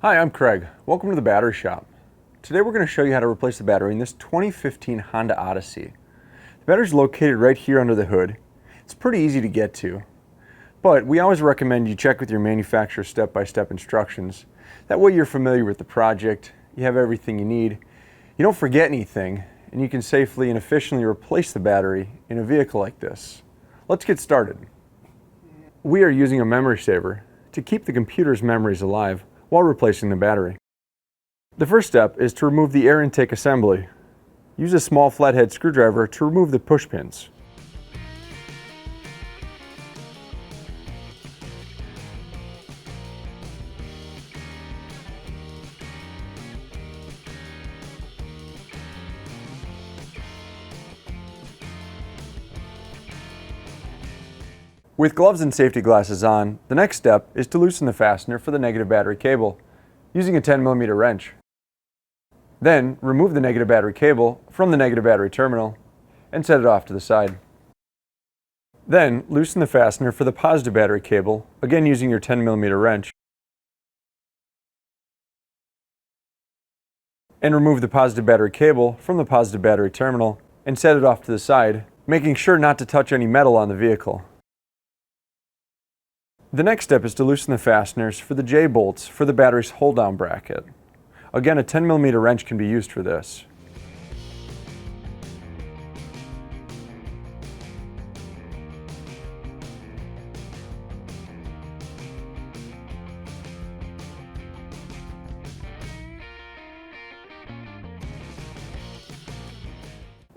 Hi, I'm Craig. Welcome to the battery shop. Today we're going to show you how to replace the battery in this 2015 Honda Odyssey. The battery is located right here under the hood. It's pretty easy to get to, but we always recommend you check with your manufacturer step-by-step instructions. That way you're familiar with the project, you have everything you need, you don't forget anything, and you can safely and efficiently replace the battery in a vehicle like this. Let's get started. We are using a memory saver to keep the computer's memories alive while replacing the battery. The first step is to remove the air intake assembly. Use a small flathead screwdriver to remove the push pins. With gloves and safety glasses on, the next step is to loosen the fastener for the negative battery cable using a 10mm wrench. Then remove the negative battery cable from the negative battery terminal and set it off to the side. Then loosen the fastener for the positive battery cable, again using your 10mm wrench, and remove the positive battery cable from the positive battery terminal and set it off to the side, making sure not to touch any metal on the vehicle. The next step is to loosen the fasteners for the J-bolts for the battery's hold-down bracket. Again, a 10mm wrench can be used for this.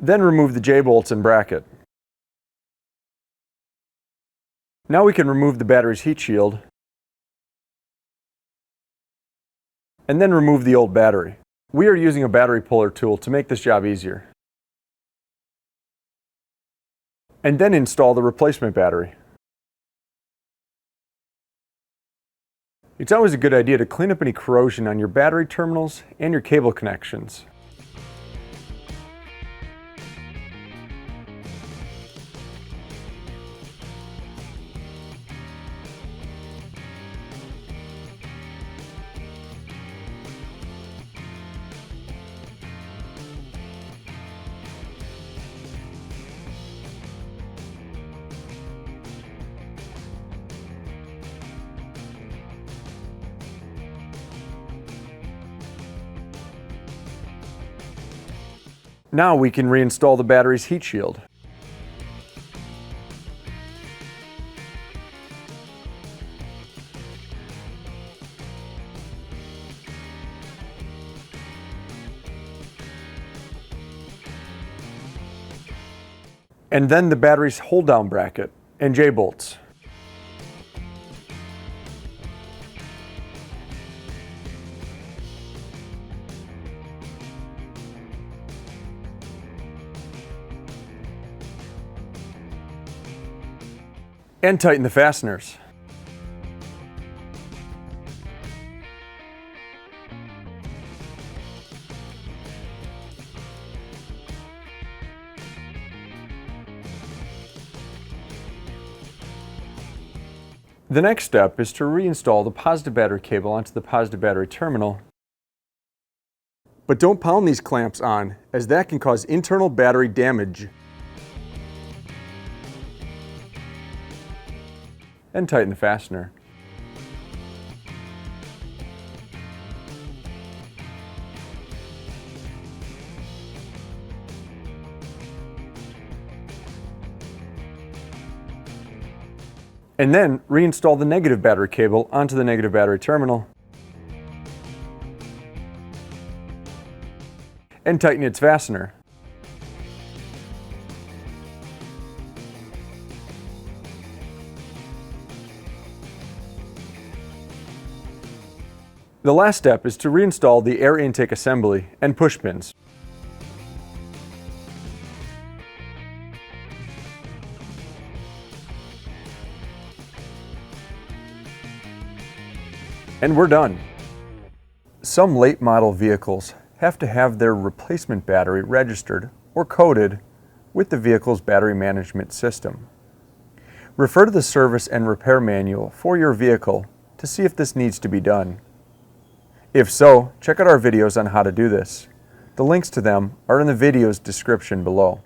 Then remove the J-bolts and bracket. Now we can remove the battery's heat shield and then remove the old battery. We are using a battery puller tool to make this job easier. And then install the replacement battery. It's always a good idea to clean up any corrosion on your battery terminals and your cable connections. Now we can reinstall the battery's heat shield. And then the battery's hold-down bracket and J-bolts. And tighten the fasteners. The next step is to reinstall the positive battery cable onto the positive battery terminal. But don't pound these clamps on, as that can cause internal battery damage. And tighten the fastener. And then reinstall the negative battery cable onto the negative battery terminal and tighten its fastener. The last step is to reinstall the air intake assembly and push pins. And we're done. Some late model vehicles have to have their replacement battery registered or coded with the vehicle's battery management system. Refer to the service and repair manual for your vehicle to see if this needs to be done. If so, check out our videos on how to do this. The links to them are in the video's description below.